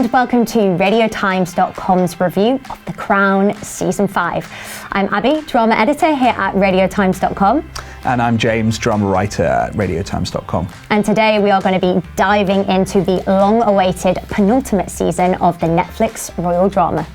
and welcome to RadioTimes.com's review of The Crown Season 5. I'm Abby, drama editor here at RadioTimes.com. And I'm James, drama writer at RadioTimes.com. And today we are going to be diving into the long-awaited penultimate season of the Netflix royal drama.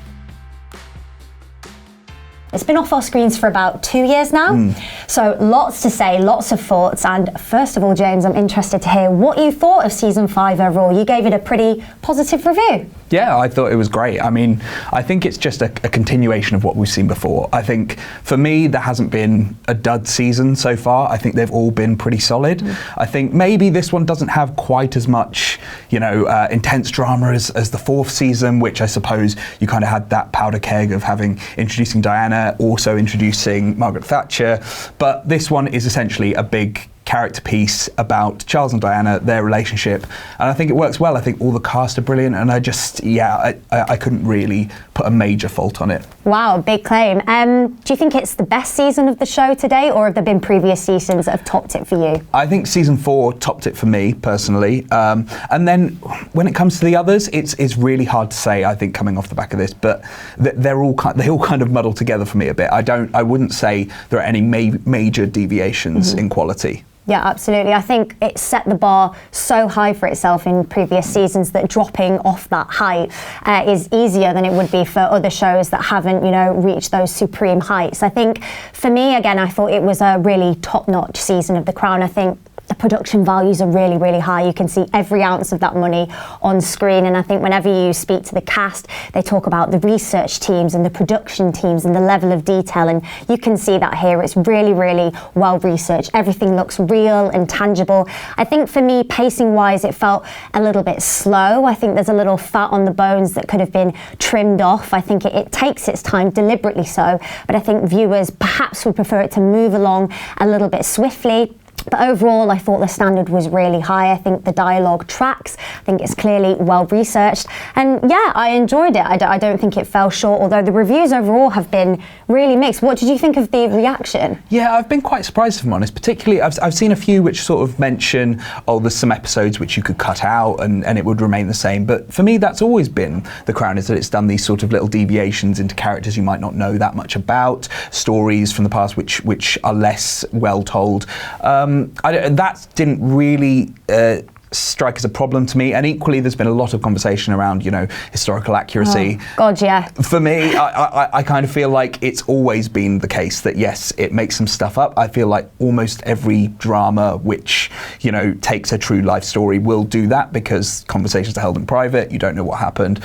It's been off our screens for about 2 years now, so lots to say, lots of thoughts. And first of all, James, I'm interested to hear what you thought of Season 5 overall. You gave it a pretty positive review. Yeah, I thought it was great. I mean, I think it's just a continuation of what we've seen before. I think, for me, there hasn't been a dud season so far. I think they've all been pretty solid. I think maybe this one doesn't have quite as much, intense drama as the fourth season, which I suppose you kind of had that powder keg of introducing Diana, also introducing Margaret Thatcher. But this one is essentially a big character piece about Charles and Diana, their relationship, and I think it works well. I think all the cast are brilliant, and I couldn't really put a major fault on it. Wow, big claim. Do you think it's the best season of the show today, or have there been previous seasons that have topped it for you? I think Season 4 topped it for me, personally. And then when it comes to the others, it's really hard to say, I think, coming off the back of this, but they all kind of muddle together for me a bit. I wouldn't say there are any major deviations in quality. Yeah, absolutely. I think it set the bar so high for itself in previous seasons that dropping off that height is easier than it would be for other shows that haven't, reached those supreme heights. I think, for me, again, I thought it was a really top-notch season of The Crown. I think the production values are really, really high. You can see every ounce of that money on screen. And I think whenever you speak to the cast, they talk about the research teams and the production teams and the level of detail. And you can see that here. It's really, really well researched. Everything looks real and tangible. I think for me, pacing wise, it felt a little bit slow. I think there's a little fat on the bones that could have been trimmed off. I think it takes its time, deliberately so. But I think viewers perhaps would prefer it to move along a little bit swiftly. But overall, I thought the standard was really high. I think the dialogue tracks. I think it's clearly well researched. And yeah, I enjoyed it. I don't think it fell short, although the reviews overall have been really mixed. What did you think of the reaction? Yeah, I've been quite surprised, if I'm honest. Particularly, I've seen a few which sort of mention, there's some episodes which you could cut out and it would remain the same. But for me, that's always been The Crown, is that it's done these sort of little deviations into characters you might not know that much about, stories from the past which are less well told. That didn't really strike as a problem to me, and equally there's been a lot of conversation around historical accuracy. God, yeah. For me, I kind of feel like it's always been the case that yes, it makes some stuff up. I feel like almost every drama which takes a true life story will do that, because conversations are held in private, you don't know what happened.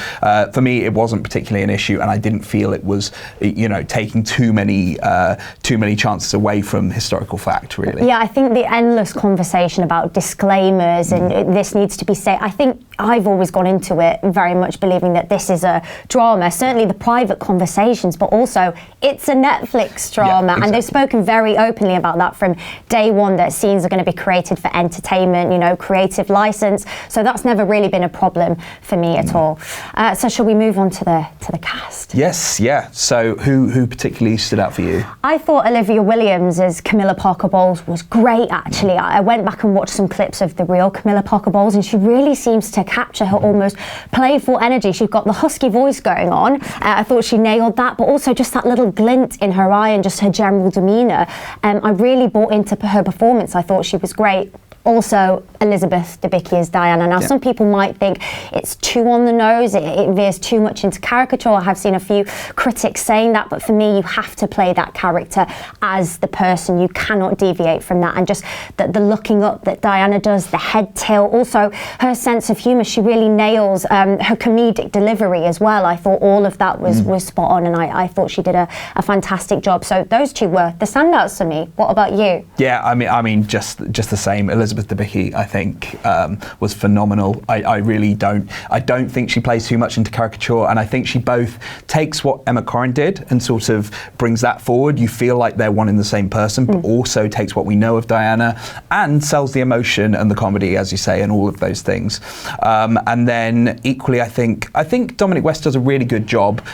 For me, it wasn't particularly an issue, and I didn't feel it was taking too many chances away from historical fact, really. Yeah, I think the endless conversation about disclaimers and this needs to be said. I think I've always gone into it very much believing that this is a drama, certainly the private conversations, but also it's a Netflix drama. Yeah, exactly. And they've spoken very openly about that from day one, that scenes are going to be created for entertainment, creative license. So that's never really been a problem for me at all. So shall we move on to the cast? Yes, yeah. So who particularly stood out for you? I thought Olivia Williams as Camilla Parker Bowles was great, actually. I went back and watched some clips of the real Camilla Parker Bowles, and she really seems to capture her almost playful energy. She's got the husky voice going on. I thought she nailed that, but also just that little glint in her eye and just her general demeanour. I really bought into her performance. I thought she was great. Also, Elizabeth Debicki as Diana. Now, some people might think it's too on the nose, it veers too much into caricature. I have seen a few critics saying that, but for me, you have to play that character as the person. You cannot deviate from that. And just the looking up that Diana does, the head tilt, also her sense of humour, she really nails her comedic delivery as well. I thought all of that was spot on, and I thought she did a fantastic job. So those two were the standouts for me. What about you? Yeah, I mean, just the same. Elizabeth Debicki, I think, was phenomenal. I really don't think she plays too much into caricature, and I think she both takes what Emma Corrin did and sort of brings that forward. You feel like they're one and the same person, but also takes what we know of Diana and sells the emotion and the comedy, as you say, and all of those things. And then equally, I think Dominic West does a really good job,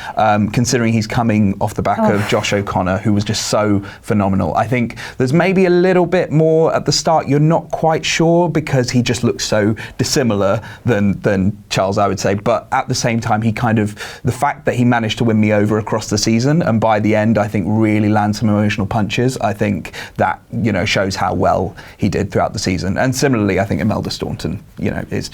considering he's coming off the back of Josh O'Connor, who was just so phenomenal. I think there's maybe a little bit more at the start. You're not quite quite sure because he just looks so dissimilar than Charles, I would say. But at the same time, he kind of, the fact that he managed to win me over across the season and by the end, I think really land some emotional punches. I think that, you know, shows how well he did throughout the season. And similarly, I think Imelda Staunton, you know, is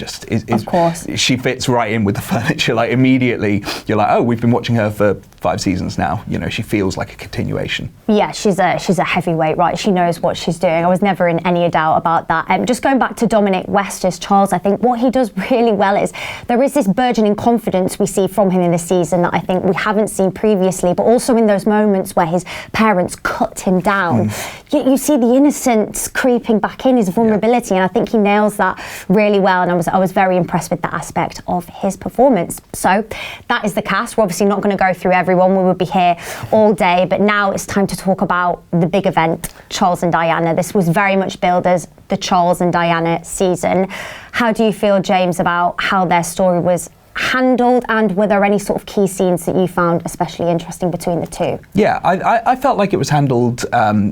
of course, she fits right in with the furniture. Like immediately, you're like, oh, we've been watching her for 5 seasons now. You know, she feels like a continuation. Yeah, she's a heavyweight, right? She knows what she's doing. I was never in any doubt about that. Just going back to Dominic West as Charles, I think what he does really well is there is this burgeoning confidence we see from him in this season that I think we haven't seen previously, but also in those moments where his parents cut him down, you see the innocence creeping back in, his vulnerability, and I think he nails that really well, and I was very impressed with that aspect of his performance. So that is the cast. We're obviously not going to go through everyone. We would be here all day, but now it's time to talk about the big event, Charles and Diana. This was very much billed as the Charles and Diana season. How do you feel, James, about how their story was handled, and were there any sort of key scenes that you found especially interesting between the two? Yeah, I felt like it was handled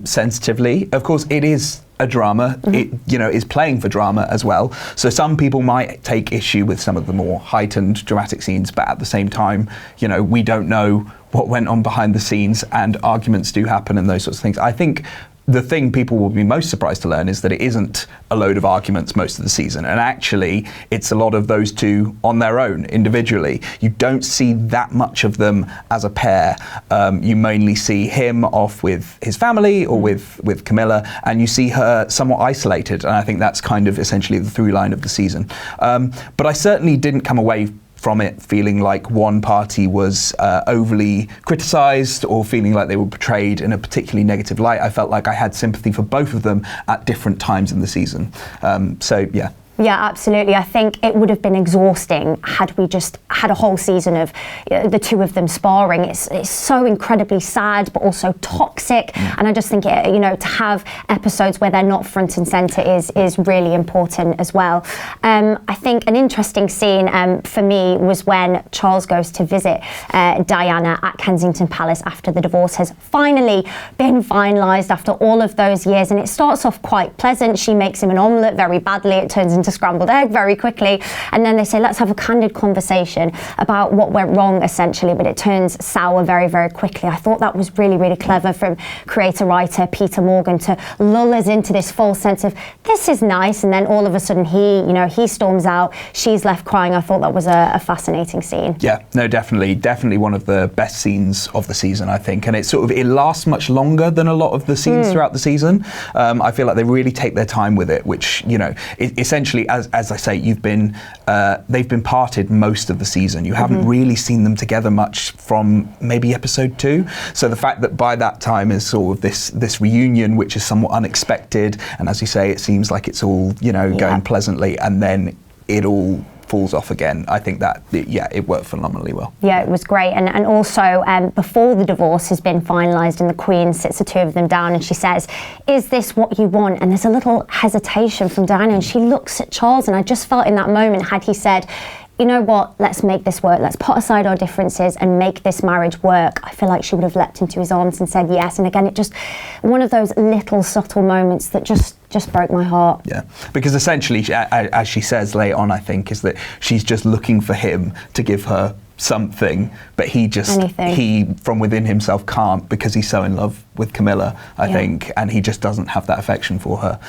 sensitively. Of course, it is a drama. It, you know, is playing for drama as well. So some people might take issue with some of the more heightened dramatic scenes, but at the same time, you know, we don't know what went on behind the scenes, and arguments do happen and those sorts of things. I think the thing people will be most surprised to learn is that it isn't a load of arguments most of the season, and actually it's a lot of those two on their own individually. You don't see that much of them as a pair. You mainly see him off with his family or with Camilla, and you see her somewhat isolated, and I think that's kind of essentially the through line of the season. But I certainly didn't come away from it feeling like one party was overly criticised or feeling like they were portrayed in a particularly negative light. I felt like I had sympathy for both of them at different times in the season. So yeah. Yeah, absolutely. I think it would have been exhausting had we just had a whole season of the two of them sparring. It's so incredibly sad, but also toxic. And I just think, you know, to have episodes where they're not front and centre is really important as well. I think an interesting scene for me was when Charles goes to visit Diana at Kensington Palace after the divorce has finally been finalised after all of those years. And it starts off quite pleasant. She makes him an omelette very badly. It turns into scrambled egg very quickly, and then they say let's have a candid conversation about what went wrong essentially, but it turns sour very, very quickly. I thought that was really, really clever from creator writer Peter Morgan to lull us into this false sense of this is nice, and then all of a sudden he storms out, she's left crying. I thought that was a fascinating scene. Yeah, no, definitely one of the best scenes of the season, I think, and it lasts much longer than a lot of the scenes throughout the season. I feel like they really take their time with it, which, you know, essentially, as I say, they've been parted most of the season. You haven't really seen them together much from maybe episode 2. So the fact that by that time is sort of this reunion, which is somewhat unexpected, and as you say, it seems like it's all, you know, going pleasantly, and then it all falls off again. I think that, it worked phenomenally well. Yeah, it was great. And also, before the divorce has been finalised and the Queen sits the two of them down and she says, is this what you want? And there's a little hesitation from Diana, and she looks at Charles, and I just felt in that moment, had he said, you know what, let's make this work, let's put aside our differences and make this marriage work, I feel like she would have leapt into his arms and said yes. And again, it just, one of those little subtle moments that just broke my heart. Yeah, because essentially, as she says later on, I think, is that she's just looking for him to give her something, but he from within himself can't, because he's so in love with Camilla, I think, and he just doesn't have that affection for her.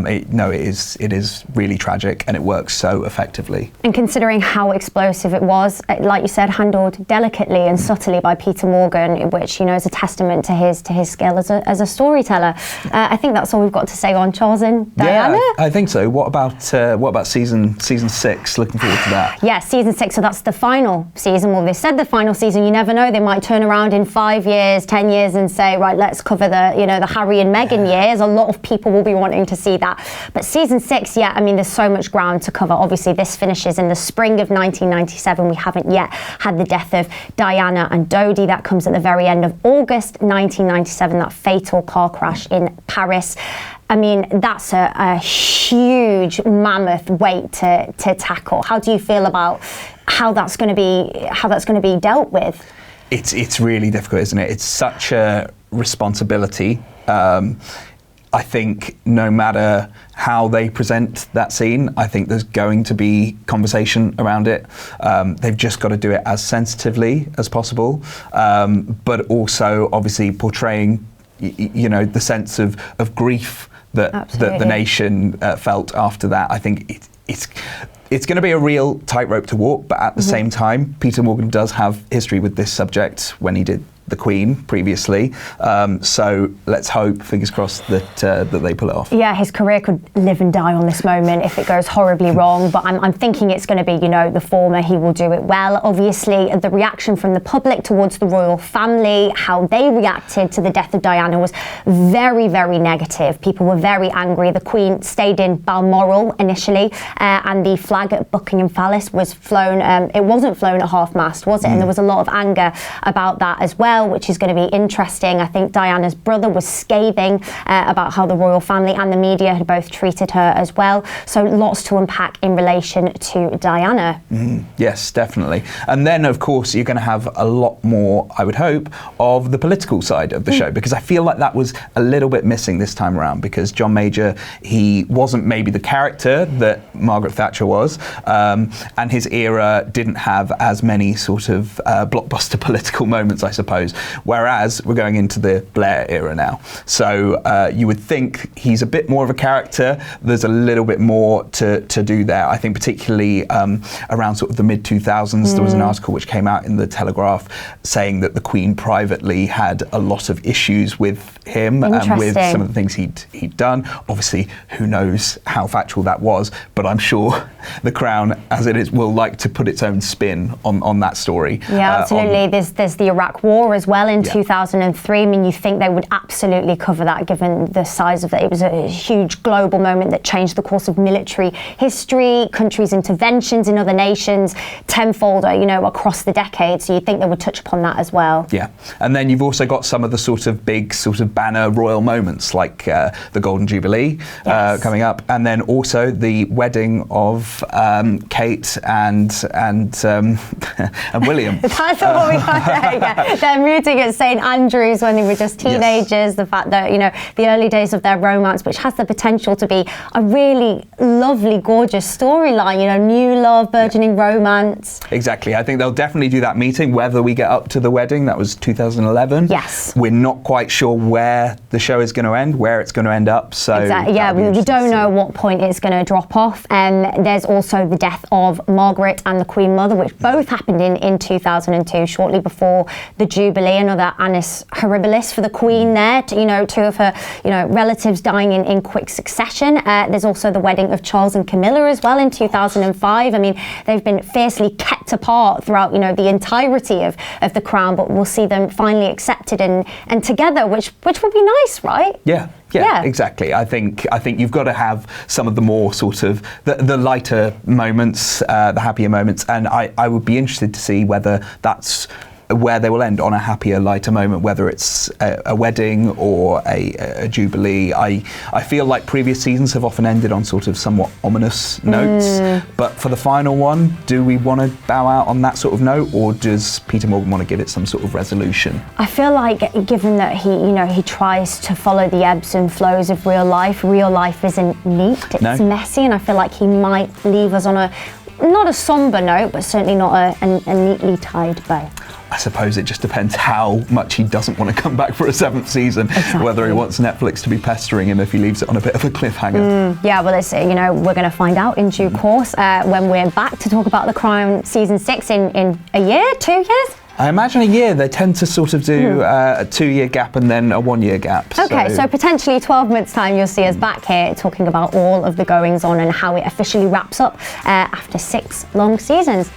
It is really tragic, and it works so effectively. And considering how explosive it was, like you said, handled delicately and subtly by Peter Morgan, which, you know, is a testament to his skill as a storyteller. I think that's all we've got to say on Charles and Diana. Yeah, I think so. What about season 6? Looking forward to that. Yeah, season 6. So that's the final season. Well, they said the final season. You never know. They might turn around in 5 years, 10 years, and say, right, let's cover the Harry and Meghan years. A lot of people will be wanting to see that. But season 6, I mean, there's so much ground to cover. Obviously, this finishes in the spring of 1997. We haven't yet had the death of Diana and Dodi. That comes at the very end of August 1997. That fatal car crash in Paris. I mean, that's a huge, mammoth weight to tackle. How do you feel about how that's going to be dealt with? It's really difficult, isn't it? It's such a responsibility. I think no matter how they present that scene, I think there's going to be conversation around it. They've just got to do it as sensitively as possible, but also obviously portraying, the sense of grief that the nation felt after that. I think it's going to be a real tightrope to walk, but at the same time, Peter Morgan does have history with this subject when he did the Queen previously, so let's hope, fingers crossed, that they pull it off. Yeah, his career could live and die on this moment if it goes horribly wrong, but I'm thinking it's going to be, the former. He will do it well. Obviously, the reaction from the public towards the royal family, how they reacted to the death of Diana was very, very negative. People were very angry. The Queen stayed in Balmoral initially, and the flag at Buckingham Palace was flown. It wasn't flown at half-mast, was it? And there was a lot of anger about that as well, which is going to be interesting. I think Diana's brother was scathing about how the royal family and the media had both treated her as well. So lots to unpack in relation to Diana. Yes, definitely. And then, of course, you're going to have a lot more, I would hope, of the political side of the show, because I feel like that was a little bit missing this time around, because John Major, he wasn't maybe the character that Margaret Thatcher was, and his era didn't have as many sort of blockbuster political moments, I suppose. Whereas we're going into the Blair era now. So you would think he's a bit more of a character. There's a little bit more to do there. I think particularly around sort of the mid-2000s, there was an article which came out in the Telegraph saying that the Queen privately had a lot of issues with him and with some of the things he'd done. Obviously, who knows how factual that was, but I'm sure the Crown, as it is, will like to put its own spin on that story. Yeah, absolutely. There's the Iraq War as well in 2003. I mean, you think they would absolutely cover that given the size of it. It was a huge global moment that changed the course of military history, countries' interventions in other nations, tenfold, across the decades. So you'd think they would touch upon that as well. Yeah. And then you've also got some of the sort of big sort of banner royal moments like the Golden Jubilee coming up, and then also the wedding of Kate and William. That's what we got there, yeah. Their meeting at St Andrews when they were just teenagers, the fact that, the early days of their romance, which has the potential to be a really lovely, gorgeous storyline, new love, burgeoning romance. Exactly. I think they'll definitely do that meeting, whether we get up to the wedding. That was 2011. Yes. We're not quite sure where the show is going to end, where it's going to end up. So exactly. Yeah, we don't know what point it's going to drop off. There's also the death of Margaret and the Queen Mother, which both happened in 2002, shortly before the Jubilee. Another annus horribilis for the Queen there. Two of her, relatives dying in quick succession. There's also the wedding of Charles and Camilla as well in 2005. I mean, they've been fiercely kept apart throughout, the entirety of the Crown, but we'll see them finally accepted and together, which would be nice, right? Yeah, exactly. I think you've got to have some of the more sort of the lighter moments, the happier moments, and I would be interested to see whether that's where they will end, on a happier, lighter moment, whether it's a wedding or a jubilee. I feel like previous seasons have often ended on sort of somewhat ominous notes, but for the final one, do we want to bow out on that sort of note, or does Peter Morgan want to give it some sort of resolution? I feel like, given that he tries to follow the ebbs and flows of real life isn't neat, it's messy, and I feel like he might leave us on not a somber note, but certainly not a neatly tied bow. I suppose it just depends how much he doesn't want to come back for a 7th season, whether he wants Netflix to be pestering him if he leaves it on a bit of a cliffhanger. Yeah, well, it's, we're going to find out in due course when we're back to talk about The Crown Season 6 in a year, 2 years? I imagine a year. They tend to sort of do a 2-year gap and then a 1-year gap. Okay, so potentially 12 months' time you'll see us back here talking about all of the goings on and how it officially wraps up after 6 long seasons.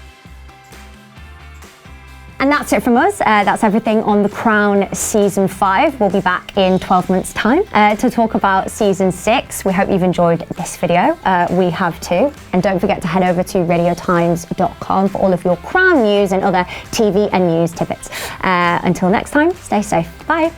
And that's it from us. That's everything on The Crown Season 5. We'll be back in 12 months' time to talk about Season 6. We hope you've enjoyed this video. We have too. And don't forget to head over to radiotimes.com for all of your Crown news and other TV and news tidbits. Until next time, stay safe. Bye.